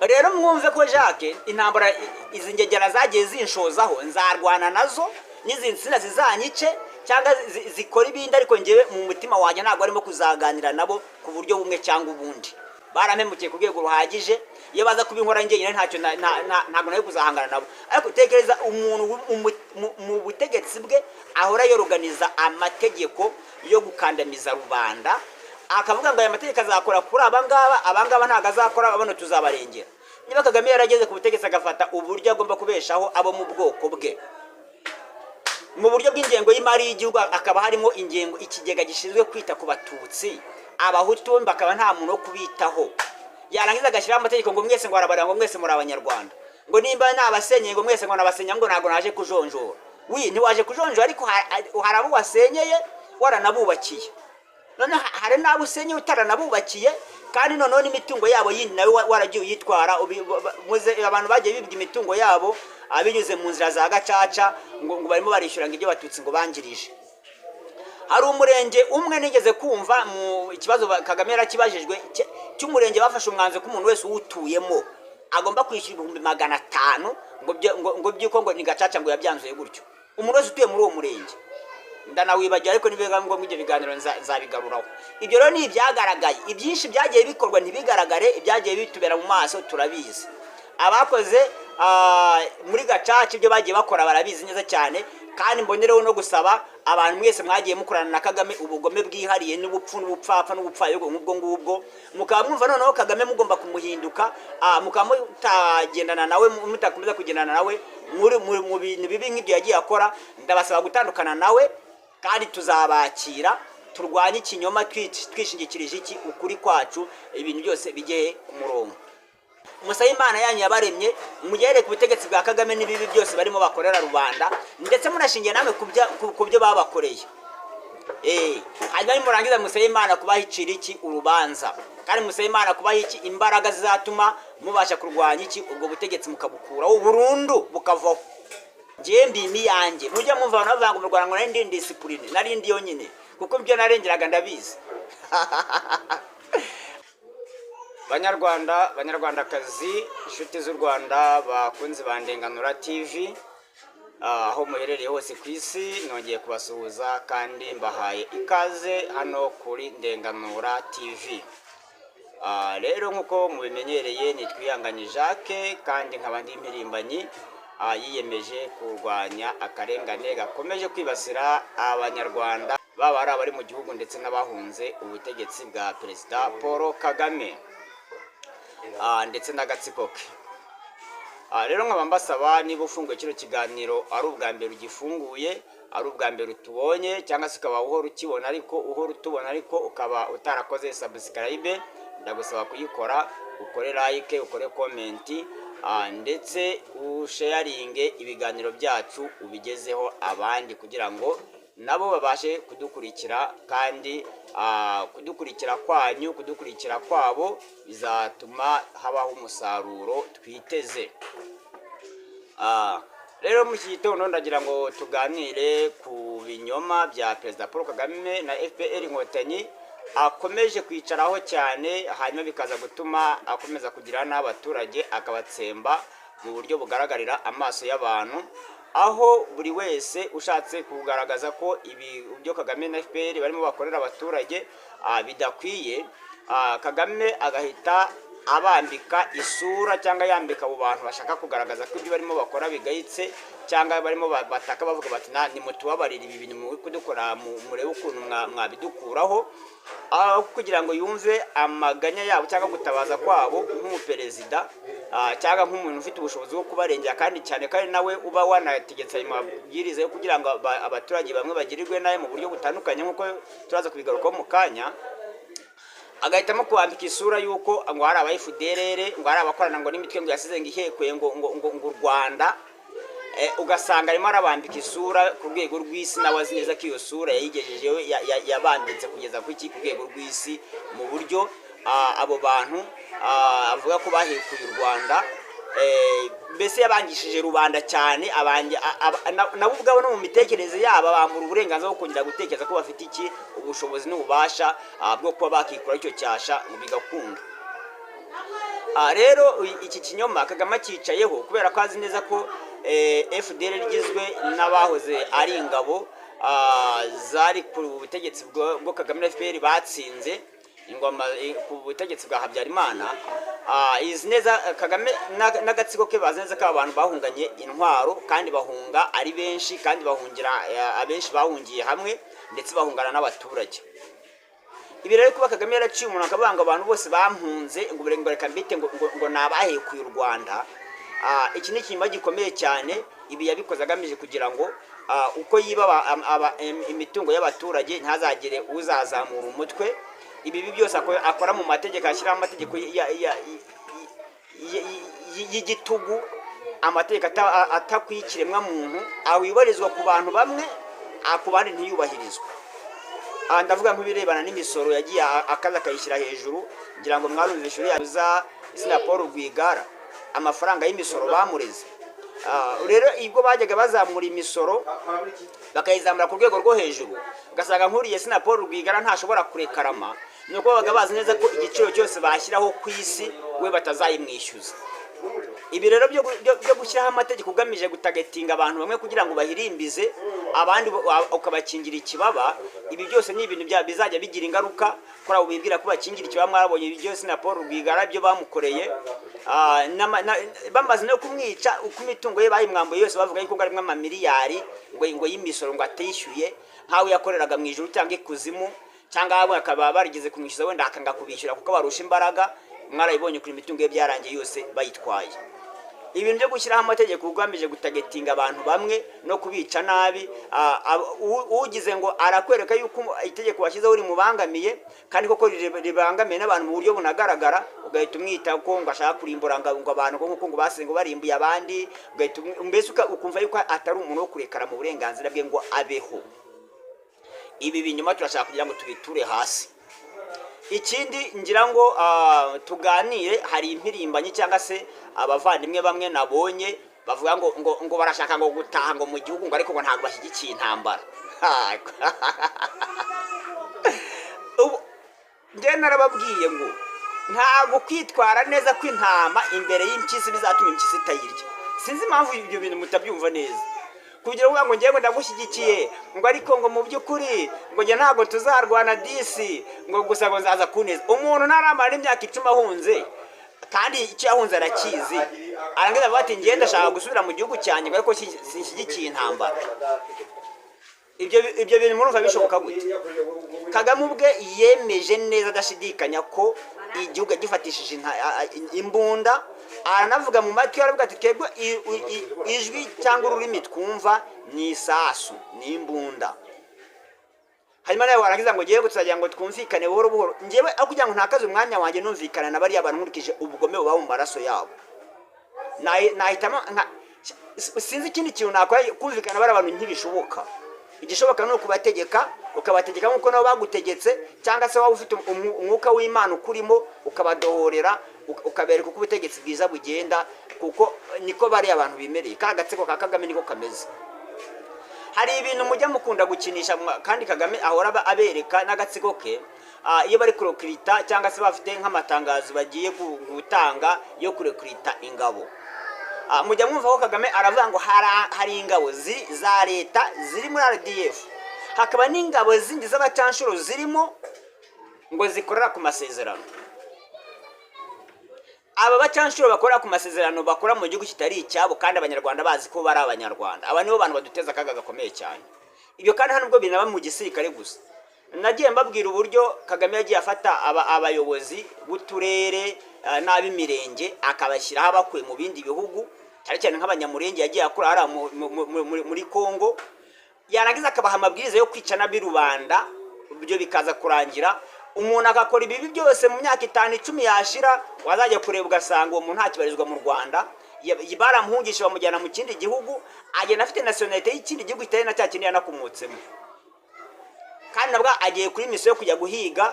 rero mwumve ko Jacques intambara izi ngegera zagiye zinshozaho nzarwana nazo n'izi nsina zizanyice cyangwa zikora ibindi, ariko ngewe mu mutima wanjye ntabwo arimo kuzaganira nabo ku buryo bumwe cyangwa ubundi. Barampemukiye ku rwego ruhagije, iyo baza kubinkora njyenyine ntacyo ntabwo nari kuzahangana nabo. Ariko tekereza umuntu mu butegetsi bwe ahora yoroganiza amategeko yo gukandamiza rubanda, akavuga ngo aya mategeko azakora kuri abangaba ntabwo azakora, abano tuzabarengera. Niba Kagame yarageze ku butegetsi agafata uburyo agomba kubeshaho abo mu bwoko bwe, mu buryo bw'ingengo y'imari y'igihugu akaba harimo ingengo ikigega gishinzwe kwita ku batutsi, abahutu bakaba nta muntu wo kubitaho, yarangiza agashyiraho amategeko ngo mwese ngo arabarira ngo mwese muri abanyarwanda, ngo nimba nabasenyeye ngo mwese ngo nabasenya, ngo ntabwo naje kujonjora. Ntiwaje kujonjora, ariko hari abo wasenyeye waranabubakiye, none hari n'abo usenyeye utaranabubakiye, kandi noneho n'imitungo yabo yindi nawe waragiye uyitwara. Abantu bagiye bibwa imitungo yabo abinyuze mu nzira za gacaca, ngo barimo barishyura ngo ibyo batutsi ngo bangirije. Hari umurenge umwe nigeze kumva mu ikibazo Kagame yarakibajijwe cy'umurenge bafashe umwanzuro ko umuntu wese uwutuyemo agomba kwishyura 500 ngo byuko ngo ni gacaca ngo yabyanzuye gutyo. Umuntu wese utuye muri uwo murenge ndanawibagiye, ariko nibiga ngo ibyo biganiro nzabigaruraho. Ibyo rero ni ibyagaragaye, ibyinshi byagiye bikorwa ntibigaragare, ibyagiye bitubera mu maso turabizi. Abakoze muri gacaca ibyo bagiye bakora barabizi neza cyane, kandi mbonereho no gusaba abantu mwese mwagiye mukorana na Kagame ubugome bwihariye n'ubupfu n'ubupfapfa n'ubupfayo nk'ubwo ngubwo, mukaba mwumva noneho Kagame mugomba kumuhinduka, mukaba mutagendana nawe, mutakomeza kugendana nawe mu bintu bibi nk'ibyo yagiye akora. Ndabasaba gutandukana nawe, kandi tuzabakira turwanye ikinyoma twishingikirije iki ukuri kwacu, ibintu byose bijye ku murongo. Musabe Imana yanyu yabaremye mugere ku butegetsi bwa Kagame n'ibibi byose barimo bakorera rubanda, ndetse munashingiye namwe ku byo babakoreye. Hanyuma murangiza musabe Imana kubahicira iki urubanza, kandi musabe Imana kubaha iki imbaraga zizatuma mubasha kurwanya iki ubwo butegetsi mukabukuraho burundu bukavaho. Ngiye mbimi yanjye mujya mumva abantu bavuga ngo mu Rwanda ngo nari ndi discipline, nari ndi yonyine kuko ibyo narengeraga ndabizi. Banyarwandakazi, inshuti z'u Rwanda, bakunzi ba Ndenganura TV, aho muherereye hose ku isi, nongeye kubasuhuza kandi mbahaye ikaze hano kuri Ndenganura TV. Rero nk'uko mubimenyereye ni Twihanganye Jacques, kandi nkaba ndi impirimbanyi yiyemeje kurwanya akarengane gakomeje kwibasira abanyarwanda, baba ari abari mu gihugu ndetse n'abahunze ubutegetsi bwa Perezida Paul Kagame ndetse n'agatsiko ke. Rero nkaba mbasaba, niba ufunguye kino kiganiro ari ubwa mbere ugifunguye, ari ubwa mbere utubonye, cyangwa se ukaba uhora ukibona ariko uhora utubona ariko ukaba utarakoze subscribe, ndagusaba kuyikora, ukore like, ukore comment, ndetse usharinge ibiganiro byacu ubigezeho abandi, kugira ngo nabo babashe kudukurikira, kandi kudukurikira kwanyu, kudukurikira kwabo bizatuma habaho umusaruro twiteze. Rero mu gitondo ndagira ngo tuganire ku binyoma bya Perezida Paul Kagame na FPR Inkotanyi akomeje kwicaraho cyane, hanyuma bikaza gutuma akomeza kugira n'abaturage akabatsemba mu buryo bugaragarira amaso y'abantu, aho buri wese ushatse kugaragaza ko ibi byo Kagame na FPR barimo bakorera abaturage bidakwiye, Kagame agahita abambika isura cyangwa yambika abo bantu bashaka kugaragaza ko ibyo barimo bakora bigayitse, cyangwa barimo bataka bavuga bati nimutubabarira ibi bintu muri kudukora, murebe ukuntu mwabidukuraho, kugira ngo yumve amaganya yabo cyangwa gutabaza kwabo nk'umuperezida cyangwa nk'umuntu ufite ubushobozi bwo kubarengera, kandi cyane kandi nawe uba wanategetse ayo mabwiriza yo kugira ngo abaturage bamwe bagirirwe nawe mu buryo butandukanye, nk'uko turaza kubigarukaho mu kanya. Agahitamo kubambika isura y'uko ngo hari abayifuderere, ngo hari abakorana ngo n'imitwe ngo yasize ngo ihekuye ngo u Rwanda, ugasanga arimo arabambika isura ku rwego rw'isi, nawe azi neza ko iyo sura yayigejejeho yabanditse kugeza ku rwego rw'isi, mu buryo abo bantu avuga ko bahekuye u Rwanda, mbese yabangishije rubanda cyane. Nabo ubwabo no mu mitekerereze yabo bambura uburenganzira bwo kongera gutekereza ko bafite iki ubushobozi n'ububasha bwo kuba bakikora icyo cyasha ngo bigakunda. rero iki kinyoma Kagame cyicayeho kubera ko azi neza ko FDL rigizwe n'abahoze ari ingabo zari ku butegetsi bwo Kagame na FPR batsinze ingoma ku butegetsi bwa Habyarimana. Izi neza Kagame n'agatsiko ke bazi neza ko abantu bahunganye intwaro kandi bahunga ari benshi kandi bahungira abenshi bahungiye hamwe ndetse bahungana n'abaturage. Ibi rero kuba Kagame yaraciye umuntu akabanga abantu bose bampunze ngo reka mbite ngo nabahekuye u Rwanda, iki ni ikinyoma gikomeye cyane. Ibi yabikoze agamije kugira ngo uko yiba imitungo y'abaturage ntazagire uzazamura umutwe. Ibi byose akora mu mategeko, ashyiraho amategeko y'igitugu, amategeko atakwikiremwa muntu, awibarizwa ku bantu bamwe ku bandi ntiyubahirizwe. Ndavuga nk'ibirebana n'imisoro yagiye akaza akayishyira hejuru, ngira ngo mwarumvishe uriya Paul Rwigara amafaranga y'imisoro bamureze. Rero ibwo bajyaga bazamura imisoro bakayizamura ku rwego rwo hejuru, ugasanga nk'uriye Paul Rwigara ntashobora kurekarama, nuko babaga bazi neza ko igiciro cyose bashyiraho ku isi we batazayimwishyuza. Ibi rero byo gushyiraho amategeko ugamije gutagetinga abantu bamwe kugira ngo bahirimbize abandi ukabakingira ikibaba, ibi byose ni ibintu bizajya bigira ingaruka kuri abo bibwira ko bakingira ikibaba. Mwarabonye ibi byose Paul Rwigara byo bamukoreye, bamaze no kumwica uko imitungo ye bayimwambuye yose, bavuga yuko harimo amamiliyari ngo y'imisoro ngo atishyuye, nkawe yakoreraga mu ijuru cyangwa ikuzimu, cyangwa bakaba barigeze kumwishyuza wenda akanga kubishyura kuko barusha imbaraga. Mwarayibonye kuri imitungo ye byarangiye yose bayitwaye. Ibintu byo gushyiraho amategeko ugamije gutagetinga abantu bamwe no kubica nabi, ugize ngo arakwereka yuko itegeko washyizeho rimubangamiye kandi koko ribangamiye n'abantu mu buryo bunagaragara, ugahita umwita ko ngo ashaka kurimbura ngo abantu nk'uko ngo basenga barimbuye abandi, mbese ukumva yuko atari umuntu wo kurekara mu burenganzira bwe ngo abeho. Ibi binyuma turashaka kugira ngo tubiture hasi. Ikindi ngira ngo tuganire, hari impirimbanyi cyangwa se abavandimwe bamwe nabonye bavuga ngo barashaka ngo gutaha ngo mu gihugu ngo ariko ngo ntabwo bashyigikiye intambara. Njye narababwiye ngo ntabwo kwitwara neza kw'intama imbere y'impyisi bizatuma impyisi itayirya. Sinzi impamvu ibyo bintu mutabyumva neza, kugira ngo ngiye ngo ndagushyigikiye ngo ariko ngo mu by'ukuri ngo njye ntabwo tuzarwana disi ngo gusa ngo nzaza kuneza. Umuntu ntaramara imyaka 10 ahunze kandi icyo yahunze arakizi, arangiza avuga ati ngiye ndashaka gusubira mu gihugu cyanjye ngo ariko sinshyigikiye intambara. Ibyo bintu murumva bishoboka gute? Kagame ubwe yemeje neza adashidikanya ko igihugu gifatishije imbunda, aranavuga mu matwi aravuga ati twebwe ijwi cyangwa ururimi twumva ni isasu ni imbunda. Hanyuma nawe warangiza ngo ngiye gutsajya ngo twumvikane buhoro buhoro. Ngewe aho kugira ngo ntakaze umwanya wanjye numvikana na bari abantu nkurikije ubugome buba mu maraso yabo, nahitamo sinzi ikindi kintu nakora. Kumvikana bari abantu ntibishoboka. Igishoboka ni ukubategeka, ukabategeka nk'uko nabo bagutegetse, cyangwa se waba ufite umwuka w'Imana ukurimo ukabadohorera, ukabereka uko ubutegetsi bwiza bugenda, kuko niko bari abantu bimereye. Kagatsiko ka Kagame niko kameze. Hari ibintu mujya mukunda gukinisha kandi Kagame ahora abereka n'agatsiko ke, iyo bari kurekrita cyangwa se bafite nk'amatangazo bagiye gutanga yo kurekrita ingabo. Mujya mwumva ko Kagame aravuga ngo hari ingabo za leta ziri muri RDF, hakaba n'ingabo zindi z'abacanshuro zirimo ngo zikorera ku masezerano. Aba bacanshuro bakora ku masezerano bakora mu gihugu kitari icyabo kandi abanyarwanda bazi ko bari abanyarwanda. Aba nibo bantu baduteza akaga gakomeye cyane. Ibyo kandi hano ubwo binaba mu gisirikare gusa. Nagiye mbabwira uburyo Kagame yagiye afata abayobozi b'uturere n'ab'imirenge akabashyiraho abakuye mu bindi bihugu, cyane cyane nk'abanyamurenge yagiye akora ara muri Kongo, yarangiza akabaha amabwiriza yo kwica n'abi rubanda. Ibyo bikaza kurangira umuntu agakora ibibi byose mu myaka 5-10 yashira, wazajya kureba ugasanga uwo muntu ntakibarizwa mu Rwanda, baramuhungisha bamujyana mu kindi gihugu, agenda afite nationality y'ikindi gihugu kitari na cyakindi yanakumutsemo, kandi nabwo agiye kuri misiyo yo kujya guhiga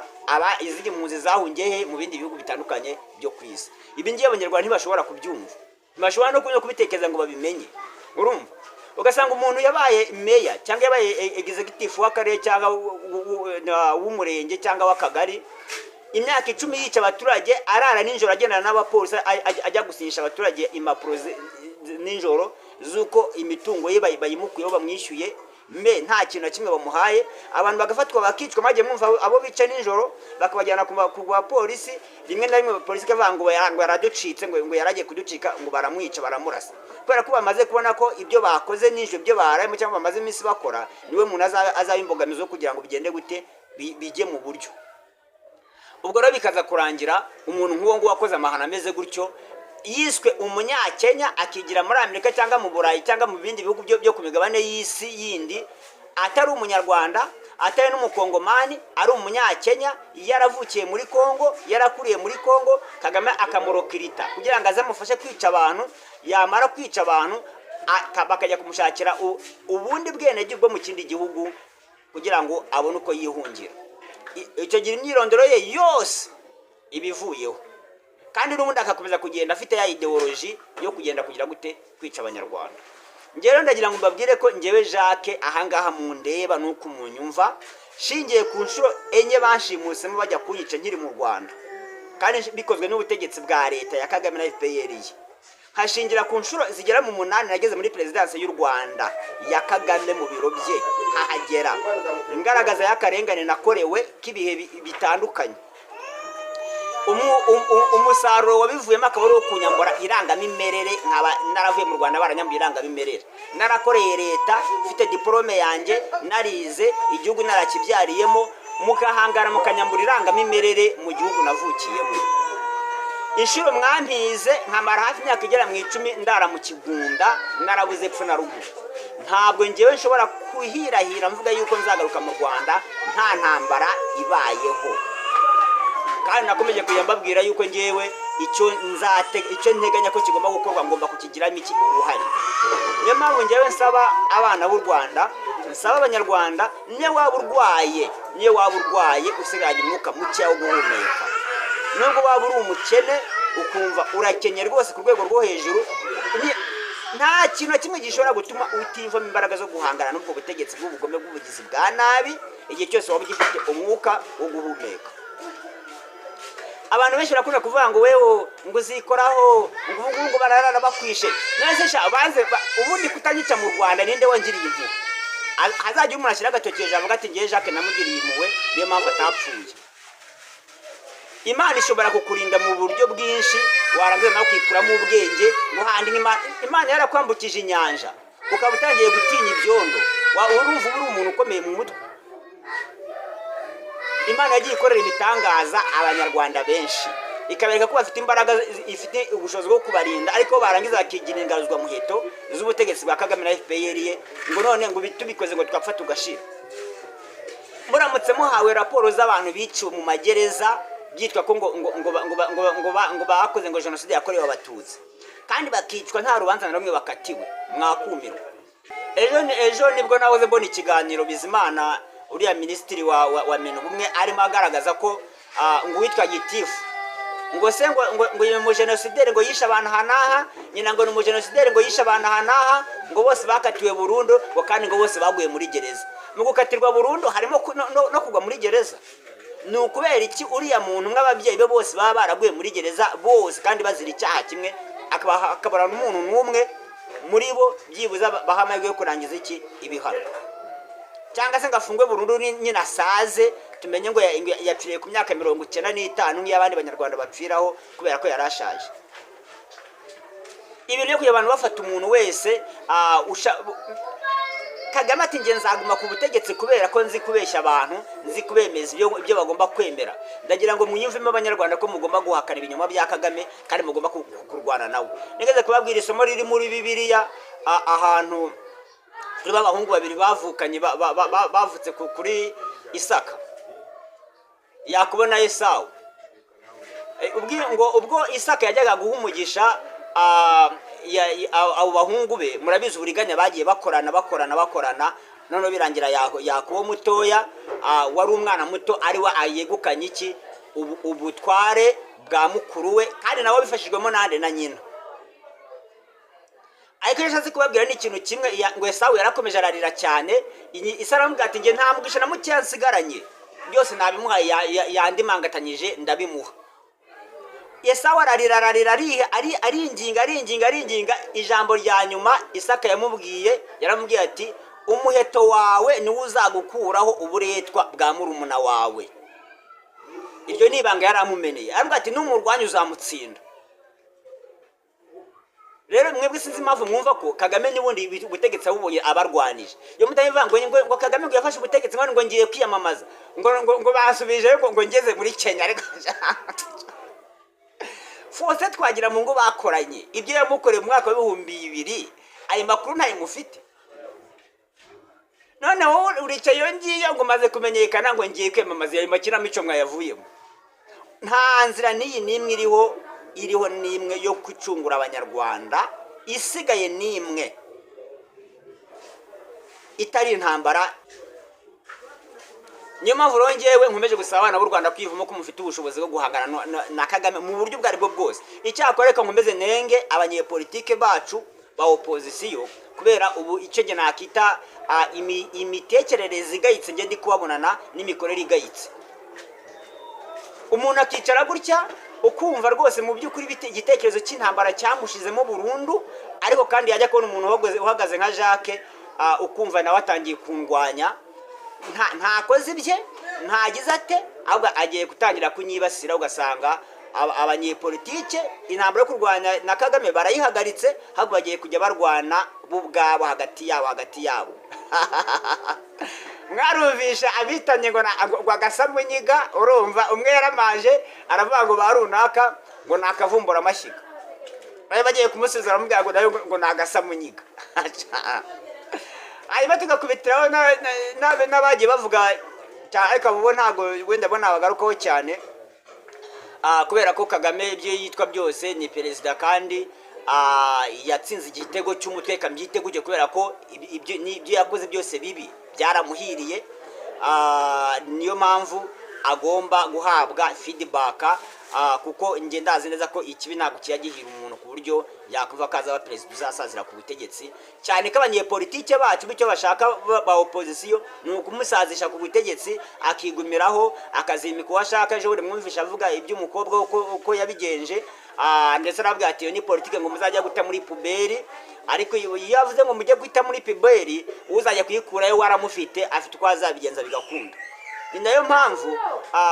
izindi mpunzi zahungiye mu bindi bihugu bitandukanye byo kwisi. Ibi ngiye abanyarwanda ntibashobora kubyumva, ntibashobora no kubitekereza ngo babimenye. Urumva, ugasanga umuntu yabaye meya cyangwa yabaye executive w'akarere cyangwa w'umurenge cyangwa w'akagari, imyaka 10 yica abaturage, arara ninjoro agendana n'abapolisi ajya gusinyisha abaturage impapuro ninjoro zuko imitungo ye bayimukuyeho bamwishyuye mbe nta kintu na kimwe bamuhaye. Abantu bagafatwa bakicwa, maje mwumva abo bica ninjoro bakabajyana ku bapolisi, rimwe na rimwe abapolisi kavuga ngo yaraducitse, ngo yaragiye kuducika, ngo baramwica baramurasa, kubera ko bamaze kubona ko ibyo bakoze n'ijyo byo barayemo cyangwa bamaze iminsi bakora, niwe muntu azaba imbogamizo kugira ngo bigende gute bijye mu buryo. Ubwo rero bikaza kurangira umuntu nk'uwo ngo wakoze amahana ameze gutyo yiswe umunyakenya, akigira muri Amerika cyangwa mu Burayi cyangwa mu bindi bihugu byo ku migabane y'isi yindi, atari umunyarwanda, atari n'umukongomani, ari umunyakenya, yaravukiye muri Kongo, yarakuriye muri Kongo, Kagame akamurokirita kugira ngo azamufashe kwica abantu. Yamara kwica abantu bakajya kumushakira ubundi bwenegihugu bwo mu kindi gihugu kugira ngo abone uko yihungira. Icyo gihe imyirondoro ye yose ibivuyeho, kandi n'ubundi akakomeza kugenda afite ya ideology yo kugenda kugira gute kwica abanyarwanda. Ngero ndagira ngo mbabwire ko ngewe Jacques ahangaha mu ndeba nuko umunyumva, shingiye ku nshuro enye banshimusemo bajya kuyica nkiri mu Rwanda, kandi bikozwe n'ubutegetsi bwa leta ya Kagame na FPR. Hashingira ku nshuro zigera mu 8 nageze muri presidence y'u Rwanda ya Kagame mu biro bye, hahagera ingaragaza y'akarengane nakorewe kibihe bitandukanye. Umusaruro wabivuyemo akaba ari kunyambura irangamimerere, nkaba naravuye mu Rwanda baranyambura irangamimerere, narakoreye leta, mfite diplome yanjye, narize igihugu narakibyariyemo, mukahangara mukanyambura irangamimerere mu gihugu navukiyemo. Inshuro mwampize nkamara hafi imyaka igera mu 10 ndara mu Kigunda, narabuze epfo na ruguru. Ntabwo ngewe nshobora kuhirahira mvuga yuko nzagaruka mu Rwanda nta ntambara ibayeho, kandi nakomeje kuyambabwira yuko ngewe icyo nteganya ko kigomba gukorwa ngomba kukigiramo iki uruhare. Niyo mpamvu ngewe nsaba abana b'u Rwanda, nsaba abanyarwanda, niyo waba urwaye usigaje umwuka muke wo guhumeka, nubwo waba uri umukene ukumva urakenye rwose ku rwego rwo hejuru, nta kintu na kimwe gishobora gutuma utivamo imbaraga zo guhangana n'ubwo butegetsi bw'ubugome bw'ubugizi bwa nabi igihe cyose waba ugifite umwuka wo guhumeka. Abantu benshi barakunda kuvuga ngo wewe ngo uzikoraho ngo bararara bakwishe, nase sha banze ubundi kutanyica mu Rwanda ninde wangiriye impuhwe? Hazajya umuntu ashyira agatokeje avuga ati ngiye Jacques namugiriye impuhwe niyo mpamvu atapfuye. Imana ishobora kukurinda mu buryo bwinshi, warangiza nawe ukikuramo ubwenge, muhandi Imana yarakwambukije inyanja ukaba utangiye gutinya ibyondo, urumva uri umuntu ukomeye mu mutwe. Imana yagiye ikorera ibitangaza abanyarwanda benshi, ikabereka ko bafite imbaraga, ifite ubushobozi bwo kubarinda, ariko barangiza bakigira ingaruzwa muheto z'ubutegetsi bwa Kagame na FPR ngo none ngo bitubikoze ngo twapfa tugashira. Muramutse muhawe raporo z'abantu biciwe mu magereza byitwa ko ngo bakoze ngo jenoside yakorewe abatutsi, kandi bakicwa nta rubanza na rumwe bakatiwe, mwakumirwa. Ejo nibwo nahoze mbona ikiganiro Bizimana uriya ministiri wa Menu bumwe arimo agaragaza ko ngo witwa Gitifu ngo se ngo mu genocide ngo yisha abantu hanaha, nyina ngo mu genocide ngo yisha abantu hanaha, ngo bose bakatiwe burundu, ngo kandi ngo bose baguye muri gereza. Mu gukatirwa burundu harimo no kugwa muri gereza. Ni ukubera iki uriya muntu nk'ababyeyi be bose baba baraguye muri gereza bose kandi bazira icyaha kimwe, akabara n'umuntu n'umwe muri bo byibuza bahamagwe yo kurangiza iki ibihano, cyangwa se ngafungwe burundu nyina saze tumenye ngo yapfiriye ku myaka 95 nk'iyabandi banyarwanda bapfiraho kubera ko yarashaje. Ibi rero kuya abantu bafata umuntu wese Kagame ati nge nzaguma ku butegetsi kubera ko nzi kubeshya abantu, nzi kubemeza ibyo bagomba kwemera. Ndagira ngo muyumvemo abanyarwanda ko mugomba guhakana ibinyoma bya Kagame kandi mugomba kurwana nawe. Nigeze kubabwira isomo riri muri Bibiliya ahantu kuri babahungu babiri bavukanye bavutse kuri Isaka, Yakobo na Esawu. Ubwo Isaka yajyaga guha umugisha abo bahungu be, murabizi uburiganya bagiye bakorana none birangira Yakobo mutoya wari umwana muto ari wa ayegukanye iki ubutware bwa mukuru we, kandi nawe bifashijwemo nande na nyina. Ariko yashatse kubabwira n'ikintu kimwe, ngo Esawu yarakomeje ararira cyane. Isara aramubwira ati nge nta mugisha na muke nsigaranye, byose nabimuha yandimangatanyije ndabimuha. Esawu ararira aringinga, ijambo rya nyuma Isaka yamubwiye, yaramubwiye ati umuheto wawe niwo uzagukuraho uburetwa bwa murumuna wawe. Iryo ni ibanga yaramumeneye, aravuga ati n'umurwanyi uzamutsinda. Rero mwebwe sinzi impamvu mwumva ko Kagame n'ubundi ubutegetsi abubonye abarwanije. Iyo mutayivuga ngo Kagame ngo yafashe ubutegetsi ngo ngiye kwiyamamaza, ngo basubije ngo ngeze muri Kenya. Ariko Fose twagira mu ngo bakoranye ibyo yamukoreye mu mwaka wa 2000, ayo makuru ntayo mufite. None wowe uricaye ngiye ngo maze kumenyekana ngo ngiye kwiyamamaza, ayo makinamico mwayavuyemo. Nta nzira niyi nimwe iriho nimwe yo kwicungura abanyarwanda, isigaye nimwe itari intambara. Niyo mpamvu rongewe nkomeje gusaba abana b'u Rwanda kwivamo ko mufite ubushobozi bwo guhangana na Kagame mu buryo bwari bwo bwose. Icyakoreka nkomeze nenge abanyepolitike bacu ba opposition, kubera ubu icyo nge nakita imitekerereze igayitse nge ndi kubabonana n'imikorere igayitse. Umuntu akicara gutya ukumva rwose mu by'ukuri igitekerezo cy'intambara cyamushizemo burundu, ariko kandi yajya kubona umuntu uhagaze nka Jacques ukumva nawe atangiye kundwanya, ntakoze ibye, ntagize ate, ahubwo agiye gutangira kunyibasira. Ugasanga abanyepolitike intambara yo kurwanya na Kagame barayihagaritse, ahubwo bagiye kujya barwana bo ubwabo hagati yabo. Mwarumvisha abitanye ngo Agasamu Nyiga, urumva umwe yaramaje aravuga ngo barunaka ngo nakavumbura amashyiga, bari bagiye kumusezera amubwira ngo nayo ngo Agasamu Nyiga. Hanyuma tugakubitiraho n'abagiye bavuga ariko abo ntago wenda bona bagarukaho cyane, kubera ko Kagame ibyo yitwa byose ni perezida, kandi yatsinze igitego cy'umutwe kambyitego cyo, kubera ko ibyo yakoze byose bibi byaramuhiriye. Niyo mpamvu agomba guhabwa feedback, kuko nge ndazi neza ko ikibi ntabwo kiyagihira umuntu ku buryo yakumva kaza aba perezida uzasazira ku butegetsi, cyane ko abanyepolitike bacu bityo bashaka ba opposition ni ukumusazisha ku butegetsi akigumiraho akazimika uwo ashaka. Ejo buri mwumvisha avuga iby'umukobwa uko yabigenje, ndetse aravuga ati iyo ni politike ngo muzajya guta muri puberi, ariko iyo yavuze ngo mujye guta muri puberi uzajya kuyikurayo waramufite afite uko azabigenza bigakunda. Ni nayo mpamvu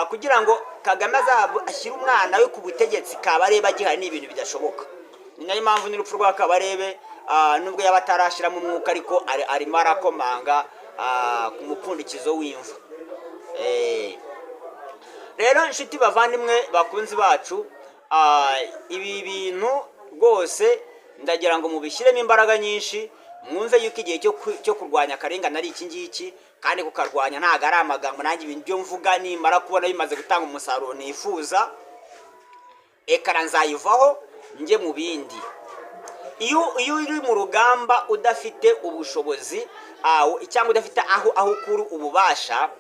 kugira ngo Kagame ashyire umwana we ku butegetsi Kabarebe agihari ni ibintu bidashoboka. Ni nayo mpamvu n'urupfu rwa Kabarebe nubwo yaba atarashiramo umwuka, ariko arimo arakomanga ku mupfundikizo w'imvu. Rero inshuti bavandimwe bakunzi bacu, ibi bintu rwose ndagira ngo mubishyiremo imbaraga nyinshi, mwumve yuko igihe cyo kurwanya akarengane ari iki ngiki, kandi kukarwanya ntago ari amagambo. Nanjye ibintu byo mvuga nimara kubona bimaze gutanga umusaruro nifuza, ekara nzayivaho njye mu bindi. Iyo uri mu rugamba udafite ubushobozi cyangwa udafite aho ukura ububasha,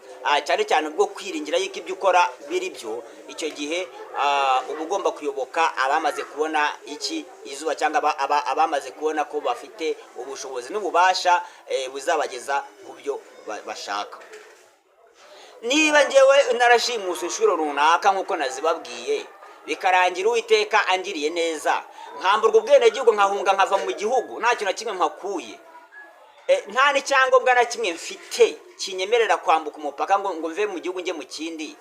cyane cyane bwo kwiringira yuko ibyo ukora biri byo, icyo gihe uba ugomba kuyoboka abamaze kubona izuba, cyangwa abamaze kubona ko bafite ubushobozi n'ububasha buzabageza ku byo bashaka. Niba ngewe narashimuse inshuro runaka nk'uko nazibabwiye, bikarangira Uwiteka angiriye neza, nkamburwa ubwenegihugu nkahunga nkava mu gihugu, nta kintu na kimwe mpakuye, nta n'icyangombwa na kimwe mfite kinyemerera kwambuka umupaka ngo mve mu gihugu njye mu kindi,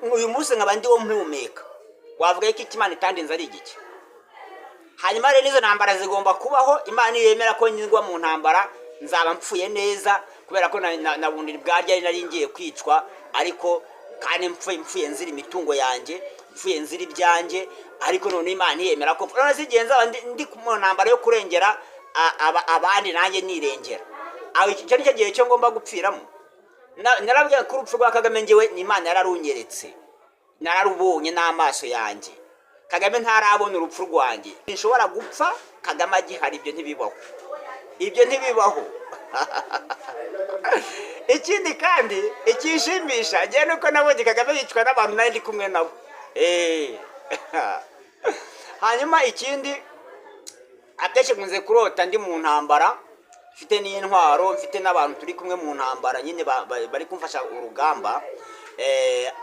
uyu munsi nkaba ndi wo mpumeka, wavuga ko Imana itandinze ari igiki? Hanyuma rero izo ntambara zigomba kubaho. Imana yemera ko nyirwa mu ntambara nzaba mpfuye neza, kubera ko na bundi bwarya ari nari ngiye kwicwa, ariko kandi mpfuye nzira imitungo yanjye, mpfuye nzira ibyanjye, ariko none Imana yemera ko none zigenza ndi mu ntambara yo kurengera abandi nanjye nirengera. Aho icyo ni cyo gihe cyo ngomba gupfiramo. Narabwiye ko urupfu rwa Kagame ngewe ni Imana yararunyeretse, nararubonye n'amaso yanjye. Kagame ntarabona urupfu rwanjye, nshobora gupfa Kagame agihari. Ibyo ntibibaho, ibyo ntibibaho. Ikindi kandi ikishimisha ngiye nuko nabonye Kagame yicwa n'abantu nari ndi kumwe nabo. Hanyuma ikindi, akenshi nkunze kurota ndi mu ntambara, mfite n'intwaro, mfite n'abantu turi kumwe mu ntambara nyine bari kumfasha urugamba.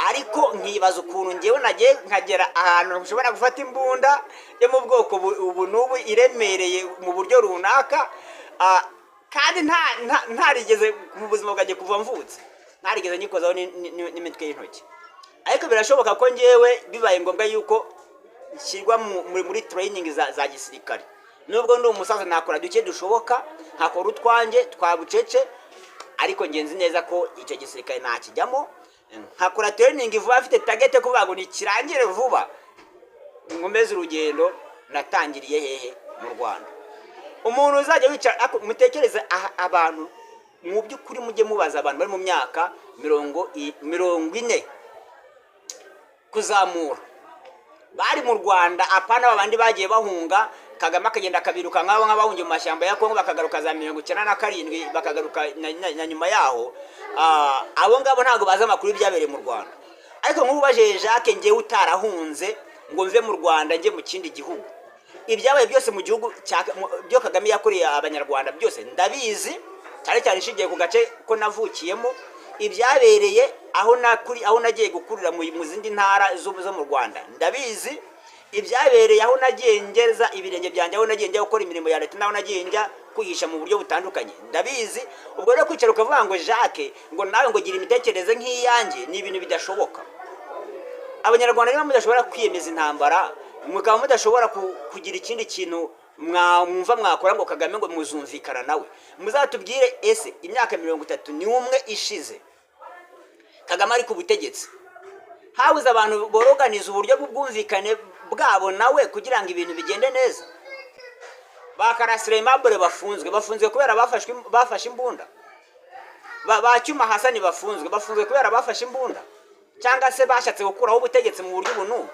ariko nkibaza ukuntu ngewe nagiye nkagera ahantu nshobora gufata imbunda yo mu bwoko ubu n'ubu iremereye mu buryo runaka, kandi ntarigeze mu buzima bwanjye kuva mvutse ntarigeze nyikozaho n'imitwe y'intoki. Ariko birashoboka ko ngewe bibaye ngombwa yuko nshyirwa muri training za gisirikare. Nubwo ndi umusaza nakora duke dushoboka, nkakora utwanjye twabucece, ariko ngenzi neza ko icyo gisirikare nakijyamo, nkakora training vuba, afite target kuvuga ngo nikirangire vuba ngomeze urugendo natangiriye hehe mu Rwanda. Umuntu uzajya wicara mutekereze abantu mu by'ukuri mujye mubaza abantu bari mu myaka 40 kuzamura bari mu Rwanda, apana babandi bagiye bahunga Kagame akagenda akabiruka nk'abo nk'abahungiye mu mashyamba ya Kongo bakagaruka za 97 bakagaruka na nyuma yaho. Abo ngabo ntabwo baza amakuru y'ibyabereye mu Rwanda. Ariko nk'ubu baje Jacques ngewe utarahunze ngo mve mu Rwanda nge mu kindi gihugu, ibyabaye byose mu gihugu byo Kagame yakoreye abanyarwanda byose ndabizi, cyane cyane ishingiye ku gace ko navukiyemo, ibyabereye aho nagiye gukurira mu zindi ntara zo mu Rwanda ndabizi, ibyabereye aho nagiye ngeza ibirenge byanjye, aho nagiye njya gukora imirimo ya leta, naho nagiye njya kwihisha mu buryo butandukanye ndabizi. Ubwo rero kwicara ukavuga ngo Jacques ngo nawe ngo gira imitekerereze nk'iyanjye ni ibintu bidashoboka. Abanyarwanda niba mudashobora kwiyemeza intambara, mukaba mudashobora kugira ikindi kintu mwumva mwakora ngo Kagame ngo muzumvikana nawe, muzatubwire ese imyaka 31 ishize Kagame ari ku butegetsi habuze abantu boroganiza uburyo bw'ubwumvikane bwabo nawe kugira ngo ibintu bigende neza? Bakarasire Aimable bafunzwe kubera bafashe imbunda, Bacyuma Hasani bafunzwe kubera bafashe imbunda, cyangwa se bashatse gukuraho ubutegetsi mu buryo buno.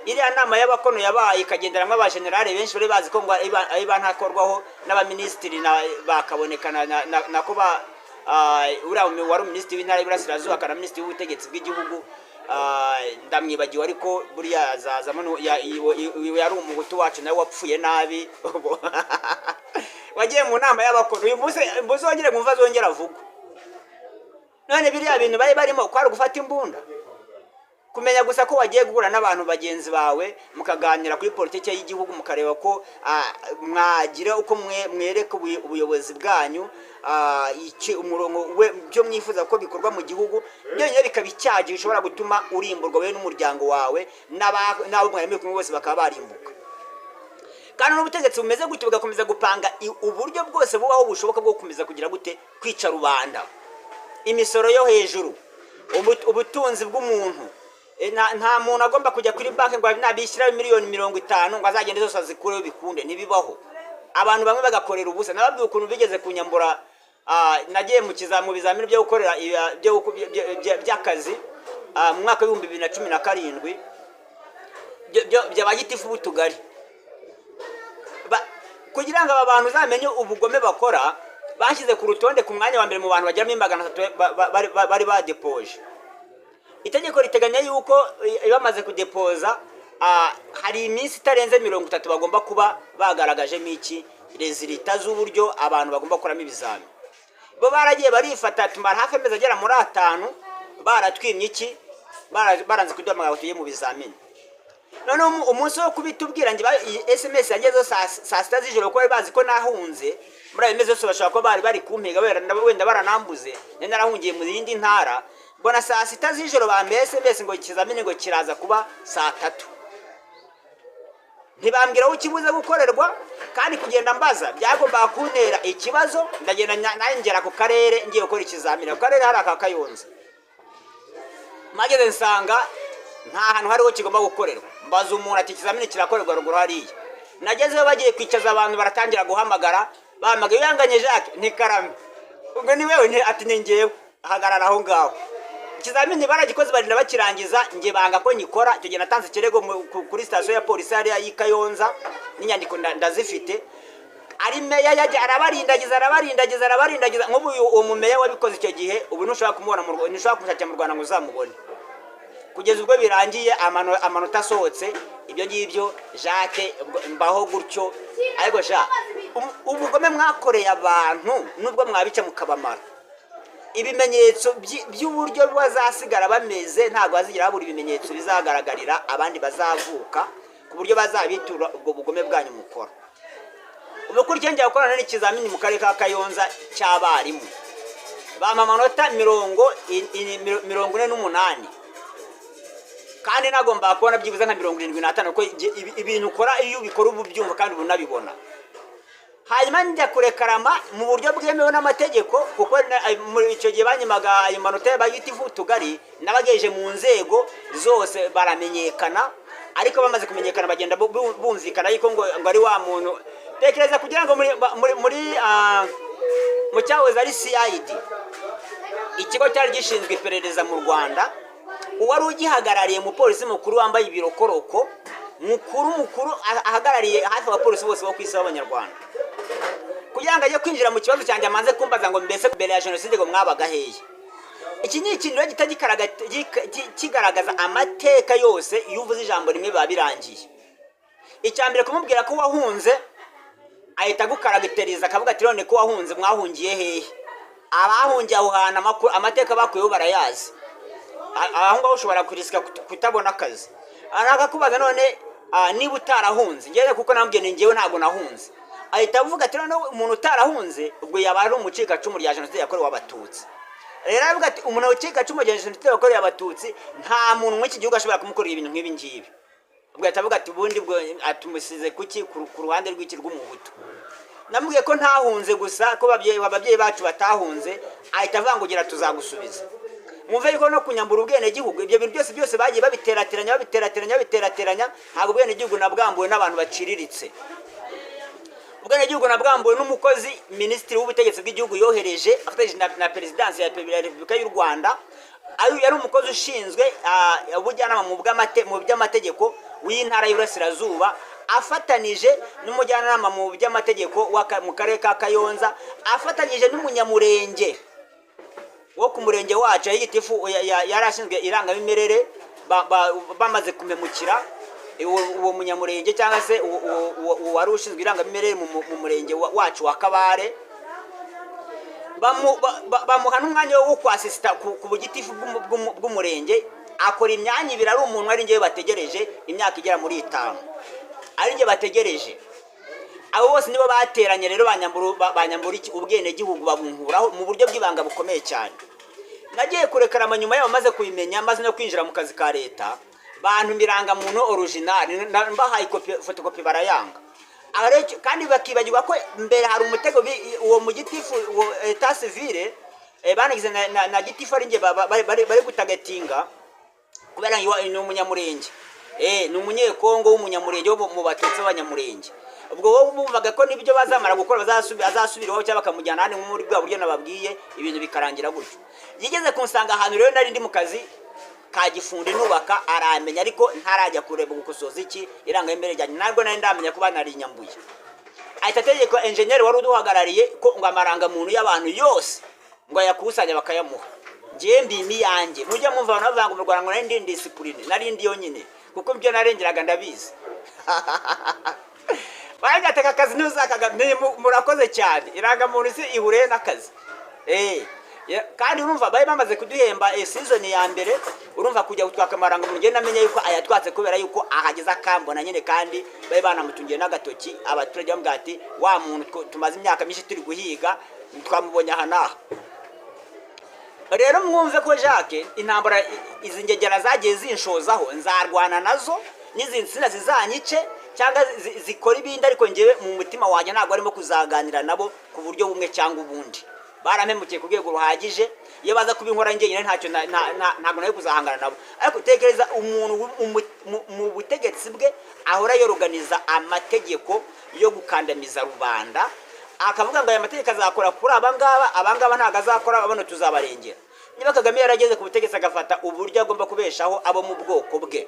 Iriya nama y'abakono yabaye ikagenderamo abajenerali benshi bari bazi ko ngo ari bantakorwaho n'abaminisitiri bakaboneka na ko uriya wari minisitiri w'intara y'Iburasirazuba kana minisitiri w'ubutegetsi bw'igihugu, ndamwibagiwe, ariko buriya azazamo yari umuhutu wacu nawe wapfuye nabi wagiye mu nama y'abakono. Uyu munsi mbuzongere mwumva azongera avuga. None biriya bintu bari barimo kwari gufata imbunda, kumenya gusa ko wagiye guhura n'abantu bagenzi bawe mukaganira kuri politiki y'igihugu, mukareba ko mwagira uko mwereka ubuyobozi bwanyu iki umurongo byo mwifuza ko bikorwa mu gihugu, byonyine bikaba icyaha gishobora gutuma urimburwa we n'umuryango wawe n'abo mwari kumwe bose bakaba barimbuka. Kandi n'ubutegetsi bumeze gutyo bugakomeza gupanga uburyo bwose bubaho bushoboka bwo gukomeza kugira gute kwica rubanda, imisoro yo hejuru, ubutunzi bw'umuntu. Nta muntu agomba kujya kuri banki ngo nabishyira miliyoni 50 ngo azagende zose azikureho bikunde, ntibibaho. Abantu bamwe bagakorera ubusa. Nababwiye ukuntu bigeze kunyambura, nagiye mu bizamini byo gukorera by'akazi mu mwaka wa 2017 by'abagitifu b'utugari, kugira ngo aba bantu zamenye ubugome bakora. Bashyize ku rutonde ku mwanya wa mbere mu bantu bagera 300 bari badepoje. Itegeko riteganya yuko bamaze kudepoza hari iminsi itarenze 30 bagomba kuba bagaragajemo iki resultat z'uburyo abantu bagomba kuramo ibizami. Bo baragiye barifata tumara hafi amezi agera muri 5 baratwimye iki baranze kuduhamagara tuye mu bizamini. None umunsi wo kubitubwira nge SMS yangezo saa 6 z'ijoro ko bazi ko nahunze muri ayo mezi yose bashaka ko bari kumpega wenda baranambuze, narahungiye mu yindi ntara. Bona saa 6 z'ijoro bambe SMS ngo ikizamini ngo kiraza kuba saa 3. Ntibambwira aho kibuze gukorerwa, kandi kugenda mbaza byagomba kuntera ikibazo. Ndagenda nangera ku karere ngiye gukora ikizamini, ku karere hari aka Kayonza. Mageze nsanga nta hantu hariho kigomba gukorerwa. Mbaza umuntu ati ikizamini kirakorerwa ruguru hariya. Nagezeho bagiye kwicaza abantu baratangira guhamagara, bahamagaye yanganye Jacques ntikarame. Ubwo ni wewe ati ningewe hagarara aho ngaho. Ikizamini baragikoze barinda bakirangiza, nge banga ko nyikora. Icyo gihe natanze ikirego kuri station ya polisi hariya y'Ikayonza n'inyandiko ndazifite. Ari meya yaje arabarindagiza nk'ubu uwo mumeya wabikoze icyo gihe. Ubu ntushaka kumubona mu Rwanda, ntushaka kumushakira mu Rwanda ngo uzamubone, kugeza ubwo birangiye amanota asohotse. Ibyo ngibyo Jacques mbaho gutyo. Ariko ubugome mwakoreye abantu nubwo mwabica mukabamara, ibimenyetso by'uburyo bazasigara bameze ntabwo bazigera babura ibimenyetso bizagaragarira abandi bazavuka ku buryo bazabitura ubwo bugome bwanyu mukora. Ubu kuri njya gukorana n'ikizamini mu karere ka Kayonza cy'abarimu bampa amanota 48 kandi nagomba kubona byibuze nka 75 kuko ibintu ukora iyo ubikora ubu byumva kandi ubunabibona. Hanyuma njya kurekarama mu buryo bwemewe n'amategeko kuko muri icyo gihe banyimaga ayo manota y'abagitifu tugari n'abagejeje mu nzego zose baramenyekana, ariko bamaze kumenyekana bagenda bumvikana yuko ngo ari wa muntu. Tekereza kugira ngo mu cyahoze ari CID, ikigo cyari gishinzwe iperereza mu Rwanda, uwari ugihagarariye mu polisi mukuru wambaye ibirokoroko mukuru ahagarariye hafi abapolisi bose bo ku isi b'Abanyarwanda, kugira ngo ajye kwinjira mu kibazo cyanjye amanze kumbaza ngo mbese mbere ya jenoside ngo mwabaga hehe. Iki ni ikintu rero kigaragaza amateka yose. Iyo uvuze ijambo rimwe biba birangiye. Icya mbere kumubwira ko wahunze ahita agukaragiteriza akavuga ati none ko wahunze mwahungiye hehe. Abahungiye aho hantu amateka bakuyeho barayazi. Aho ngaho ushobora kurisika kutabona akazi. Arakakubaza none niba utarahunze ngeze kuko nambwiye ni ngewe ntago nahunze. Ahita avuga ati none umuntu utarahunze ubwo yaba ari umucikacumu rya jenoside yakorewe Abatutsi. Rero avuga ati umuntu ucikacumu rya jenoside yakorewe Abatutsi nta muntu mw'iki gihugu ashobora kumukorera ibintu nk'ibi ngibi. Ubwo atavuga ati ubundi bwo atumusize kuki ku ruhande rw'iki rw'umuhutu. Namubwiye ko ntahunze gusa ko ababyeyi bacu batahunze, ahita avuga ngo gira tuzagusubiza. Mumve yuko no kunyambura ubwene gihugu ibyo bintu byose bagiye babiterateranya ntabwo ubwene gihugu nabwambuwe n'abantu baciriritse. Ubwene gihugu nabwambuwe n'umukozi minisitiri w'ubutegetsi bw'igihugu yohereje afatanyije na perezidansi ya Repubulika y'u Rwanda. Ayo yari umukozi ushinzwe ubujyanama mu by'amategeko w'intara y'Iburasirazuba, afatanije n'umujyanama mu by'amategeko mu karere ka Kayonza, afatanije n'umunyamurenge wo ku murenge wacu y'igitifu yarashinzwe irangamimerere. Bamaze kumemukira uwo munyamurenge cyangwa se wari ushinzwe irangamimerere mu murenge wacu wa Kabare, bamuha n'umwanya wo kwasisita ku bugitifu bw'umurenge. Akora imyanya ibiri, ari umuntu ari ngewe bategereje imyaka igera muri 5, ari nge bategereje. Abo bose nibo bateranye rero banyambura ubwene gihugu babunkuraho mu buryo bw'ibanga bukomeye cyane. Nagiye kurekarama nyuma yaho maze kubimenya, maze no kwinjira mu kazi ka leta, bantu miranga muntu original mbahaye fotokopi barayanga. Kandi bakibagirwa ko mbere hari umutego uwo mu gitifu etat civile banagize na gitifu ari nge bari gutagatinga kubera ni umunyamurenge. Ni umunyekongo w'umunyamurenge wo mu Batutsi b'Abanyamurenge. Ubwo wowe bumvaga ko nibyo bazamara gukora azasubiraho cyangwa bakamujyana hano muri bwa buryo nababwiye, ibintu bikarangira gutyo. Yigeze kunsanga ahantu rero nari ndi mu kazi ka gifundi nubaka, aramenya ariko ntarajya kureba gukosoza iki irangamimerere ryanjye, ntabwo nari ndamenya ko banarinyambuye. Ahita ategeka engineer wari uduhagarariye ko ngo amaranga muntu y'abantu yose ngo yakusanya bakayamuha. Ngiye mbimi yanjye mujya mumva abantu bavuga ngo mu Rwanda ngo nari ndi discipline, nari ndi yonyine kuko ibyo narengeraga ndabizi. Bagateka akazi ntuzakaga murakoze cyane, irangamuntu isi ihure n'akazi. Kandi urumva bari bamaze kuduhemba season ya mbere, urumva kujya gutwaka amaranga mu ngenda amenya yuko ayatwatse kubera yuko ahageze akambona nyine, kandi bari banamutungiye n'agatoki. Abaturage bambwira ati wa muntu tumaze imyaka myinshi turi guhiga twamubonye aha naha. Rero mwumve ko Jacques intambara izi ngegera zagiye zinshozaho, nzarwana nazo n'izi nsina zizanyice cyangwa zikora ibindi, ariko ngewe mu mutima wanjye ntabwo arimo kuzaganira nabo ku buryo bumwe cyangwa ubundi. Baramemukiye ku rwego ruhagije, iyo baza kubinkora njyenyine ntacyo ntabwo nayo kuzahangana nabo. Ariko tekereza umuntu mu butegetsi bwe ahora yoroganiza amategeko yo gukandamiza rubanda, akavuga ngo aya mategeko azakora kuri abangaba ntabwo azakora, abano tuzabarengera. Niba Kagame yarageze ku butegetsi agafata uburyo agomba kubeshaho abo mu bwoko bwe,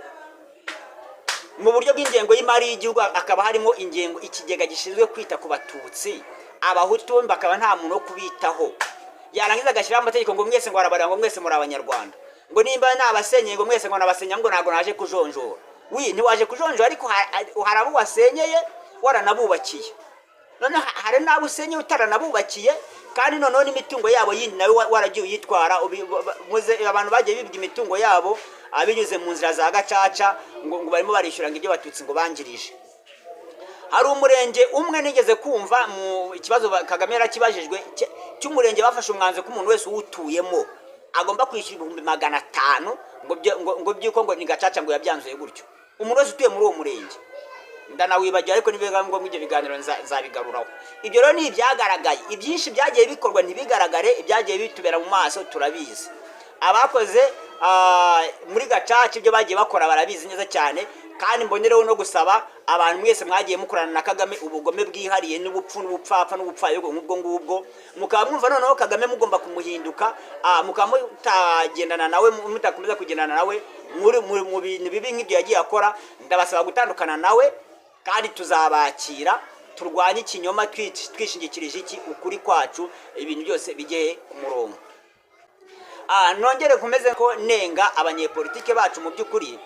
mu buryo bw'ingengo y'imari y'igihugu akaba harimo ikigega gishinzwe kwita ku Batutsi, Abahutu bakaba nta muntu wo kubitaho. Yarangiza agashyiraho amategeko ngo mwese ngo arabarira ngo mwese muri Abanyarwanda, ngo nimba nabasenyeye ngo mwese ngo nabasenya, ngo ntabwo naje kujonjora. Ntiwaje kujonjora, ariko hari abo wasenyeye waranabubakiye. None hari n'abo usenyeye utaranabubakiye, kandi noneho n'imitungo yabo yindi nawe waragiye uyitwara. Abantu bagiye bibwa imitungo yabo binyuze mu nzira za gacaca ngo barimo barishyura ngo ibyo batutsi ngo bangirije. Hari umurenge umwe nigeze kumva mu ikibazo Kagame yarakibajijwe cy'umurenge bafashe umwanzuro ko umuntu wese uwutuyemo agomba kwishyura 500 ngo byuko ngo ni gacaca ngo yabyanzuye gutyo. Umuntu wese utuye muri uwo murenge ndanawibagiye, ariko nibiga ngo ibyo biganiro nzabigaruraho. Ibyo rero ni ibyagaragaye, ibyinshi byagiye bikorwa ntibigaragare, ibyagiye bitubera mu maso turabizi. Abakoze muri gacaca ibyo bagiye bakora barabizi neza cyane, kandi mbonereho no gusaba abantu mwese mwagiye mukorana na Kagame ubugome bwihariye n'ubupfu n'ubupfapfa n'ubupfayo ngubwo mukaba mwumva noneho Kagame mugomba kumuhinduka, mukaba mutagendana nawe, mutakomeza kugendana nawe mu bintu bibi nk'ibyo yagiye akora. Ndabasaba gutandukana nawe, kandi tuzabakira turwanye ikinyoma twishingikirije iki ukuri kwacu, ibintu byose bijye ku murongo. Nongere kumeze ko nenga abanyepolitike bacu mu by'ukuri,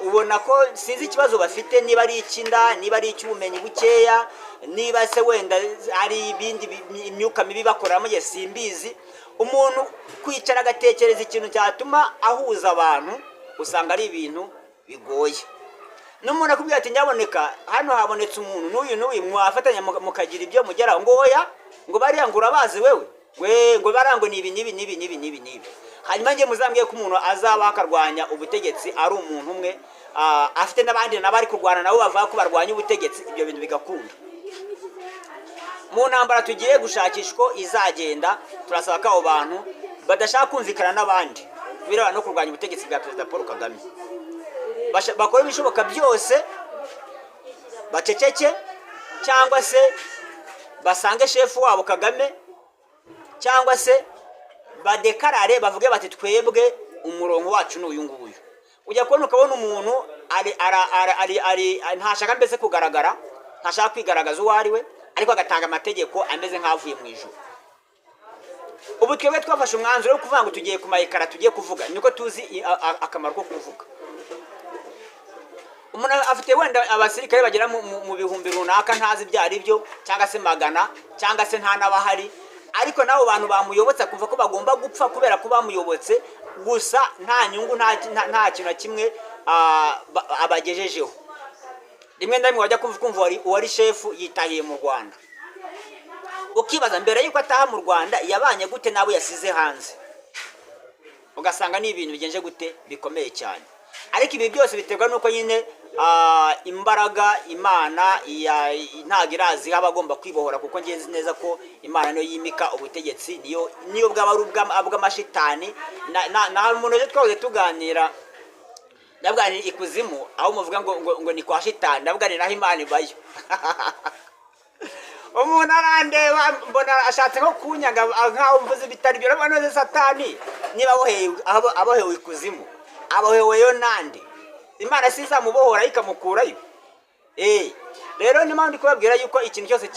ubona ko sinzi ikibazo bafite, niba ari ikinda, niba ari icy'ubumenyi bukeya, niba se wenda ari ibindi imyuka mibi bakoramo, ye simbizi. Umuntu kwicara agatekereza ikintu cyatuma ahuza abantu usanga ari ibintu bigoye. N'umuntu akubwira ati nyaboneka hano habonetse umuntu n'uyu mwafatanya mukagira ibyo mugeraho, ngo oya ngo bariya ngo urabazi wewe ngo barango ni ibi. Hanyuma ngiye muzambwiye ko umuntu azaba akarwanya ubutegetsi ari umuntu umwe, afite n'abandi nabari kurwana nabo bavuga ko barwanya ubutegetsi, ibyo bintu bigakunda. Mu ntambara tugiye gushakisha uko izagenda, turasaba ko abo bantu badashaka kumvikana n'abandi biraba no kurwanya ubutegetsi bwa Perezida Paul Kagame bakora ibishoboka byose, baceceke cyangwa se basange shefu wabo Kagame, cyangwa se badekarare bavuge bati twebwe umurongo wacu n'uyu nguyu. Ujya kubona ukabona umuntu ari ntashaka mbese kugaragara, ntashaka kwigaragaza uwo ari we, ariko agatanga amategeko ameze nk'avuye mu ijuru. Ubu twebwe twafashe umwanzuro wo kuvuga ngo tugiye ku mayekara tugiye kuvuga, niko tuzi akamaro ko kuvuga. Umuntu afite wenda abasirikare bagera mu bihumbi runaka ntazi ibyo ari byo, cyangwa se magana, cyangwa se nta n'abahari, ariko nabo bantu bamuyobotse kumva ko bagomba gupfa kubera ko bamuyobotse gusa, nta nyungu nta kintu na kimwe abagejejeho. Rimwe na rimwe wajya kumva uwari shefu yitahiye mu Rwanda, ukibaza mbere yuko ataha mu Rwanda yabanye gute nabo yasize hanze, ugasanga ni ibintu bigenje gute bikomeye cyane. Ariko ibi byose biterwa nuko nyine imbaraga Imana ntago iraziha abagomba kwibohora, kuko ngenzi neza ko Imana niyo yimika ubutegetsi, niyo bwaba ari ubw'amashitani. Na umuntu ejo twahoze tuganira, ndabwanira ikuzimu aho muvuga ngo ni kwa shitani, ndabwanira aho Imana ibayo. Umuntu arandeba mbona ashatse nko kunyaga nkaho mvuze bitari byo, none Satani niba abohewe ikuzimu, aboheweyo nande? Imana sizamubohora ikamukurayo. Rero ni mpamvu kubabwira yuko ikintu cyose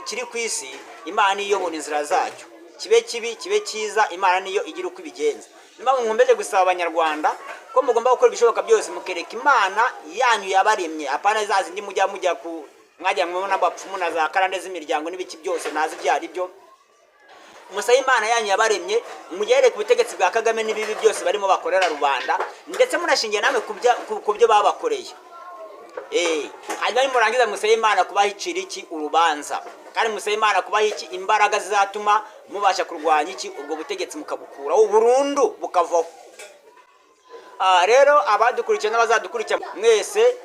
kiri ku isi Imana iyobora inzira zacyo, kibe kibi kibe cyiza, Imana niyo igira uko ibigenza. Ni mpamvu nkombeje gusaba abanyarwanda ko mugomba gukora ibishoboka byose mukereka Imana yanyu yabaremye, apana zazindi mujya ku mwajya mwona bapfumu na za karande z'imiryango n'ibiki byose nazi byari byo. Musaye Imana yanyu yabaremye, mugere ku butegetsi bwa Kagame n'ibibi byose barimo bakorera rubanda, ndetse munashingiye namwe ku byo babakoreye. Hanyuma murangiza musaye Imana kubahicira iki urubanza, kandi musaye Imana kubaha iki imbaraga zizatuma mubasha kurwanya iki ubwo butegetsi mukabukuraho burundu bukavaho. Rero abadukurikira n'abazadukurikira mwese,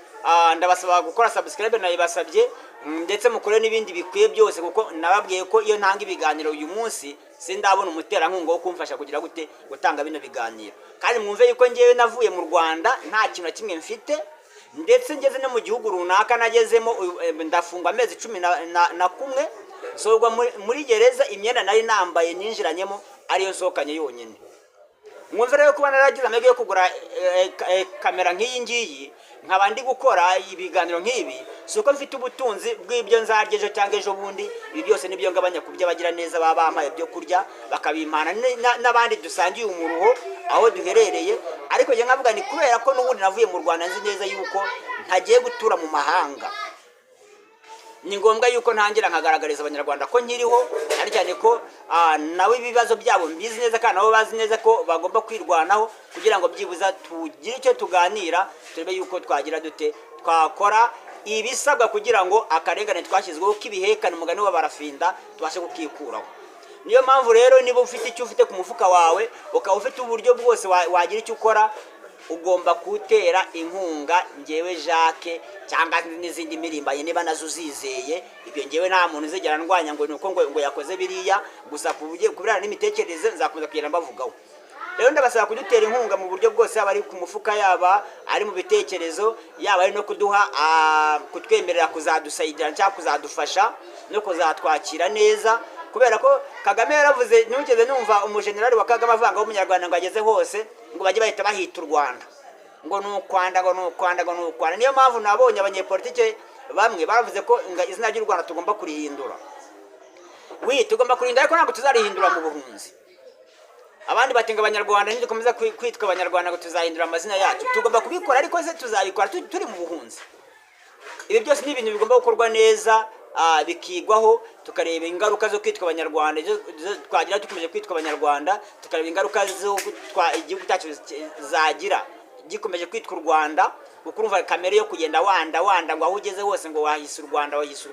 ndabasaba gukora subscribe nayibasabye, ndetse mukore n'ibindi bikwiye byose, kuko nababwiye ko iyo ntanga ibiganiro uyu munsi sindabona umuterankunga wo kumfasha kugira gute gutanga bino biganiro. Kandi mwumve yuko ngewe navuye mu Rwanda nta kintu na kimwe mfite, ndetse ngeze no mu gihugu runaka nagezemo ndafungwa amezi 11, sorwa muri gereza, imyenda nari nambaye ninjiranyemo ariyo sokanye yonyine. Mwumve rero kuba naragize amahirwe yo kugura kamera nk'iyi ngiyi, nkaba ndi gukora ibiganiro nk'ibi, suko mfite ubutunzi bw'ibyo nzaryejo cyangwa ejo bundi. Ibi byose nibyo ngabanya kubyo bagira neza baba bampaye byo kurya, bakabimana n'abandi dusangiye umuruho aho duherereye. Ariko nge nkavuga ni kubera ko n'ubundi navuye mu Rwanda nzi neza yuko ntagiye gutura mu mahanga, ni ngombwa yuko ntangira nkagaragariza abanyarwanda ko nkiriho, cyane cyane ko nawe ibibazo byabo mbizi neza kandi nabo bazi neza ko bagomba kwirwanaho, kugira ngo byibuza tugire icyo tuganira, turebe yuko twagira dute twakora ibisabwa kugira ngo akarengane twashyizweho k'ibihekane umugani w'abarafinda tubashe kukikuraho. Niyo mpamvu rero niba ufite icyo ufite ku mufuka wawe, ukaba ufite uburyo bwose wagira icyo ukora, ugomba kutera inkunga njyewe Jacques cyangwa n'izindi mirimbanye niba nazo uzizeye. Ibyo njyewe nta muntu uzigera ndwanya ngo nuko ngo yakoze biriya, gusa kubera n'imitekerereze nzakomeza kugenda mbavugaho. Rero ndabasaba kudutera inkunga mu buryo bwose, yaba ari ku mufuka, yaba ari mu bitekerezo, yaba ari no kuduha kutwemerera kuzadusayidira cyangwa kuzadufasha no kuzatwakira neza, kubera ko Kagame yaravuze, nugeze numva umujenerali wa Kagame avanga w'umunyarwanda ngo ageze hose ngo bajye bahita bahita u Rwanda, ngo n'ukwanda ngo n'ukwanda ngo n'ukwanda. Niyo mpamvu nabonye abanyepolitike bamwe baravuze ko izina ry'u Rwanda tugomba kurihindura. Tugomba kurihindura, ariko ntabwo tuzarihindura mu buhunzi. Abandi batenga abanyarwanda nidukomeza kwitwa abanyarwanda ngo tuzahindura amazina yacu. Tugomba kubikora, ariko se tuzabikora turi mu buhunzi. Ibi byose ni ibintu bigomba gukorwa neza, bikigwaho, tukareba ingaruka zo kwitwa abanyarwanda. Twagira dukomeje kwitwa abanyarwanda, tukareba ingaruka zo igihugu cyacu zagira gikomeje kwitwa u Rwanda, kuko urumva kamere yo kugenda wanda ngo aho ugeze hose ngo wahise u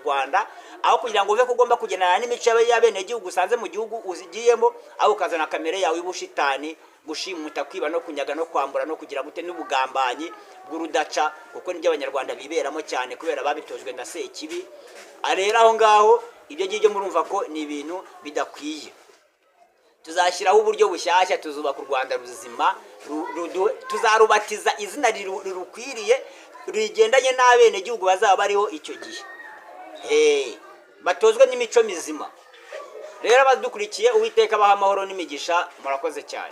Rwanda, aho kugira ngo uve ko ugomba kugendana n'imico y'abene gihugu usanze mu gihugu uzigiyemo, aho ukazana kamere yawe y'ubushitani, gushimuta, kwiba no kunyaga no kwambura no kugira gute n'ubugambanyi bw'urudaca, kuko nibyo abanyarwanda biberamo cyane kubera babitojwe na Sekibi. Rero aho ngaho ibyo ngibyo murumva ko ni ibintu bidakwiye. Tuzashyiraho uburyo bushyashya, tuzubaka u Rwanda ruzima, tuzarubatiza izina rirukwiriye rigendanye n'abene gihugu bazaba bariho icyo gihe, batozwe n'imico mizima. Rero abadukurikiye, Uwiteka abaha amahoro n'imigisha. Murakoze cyane.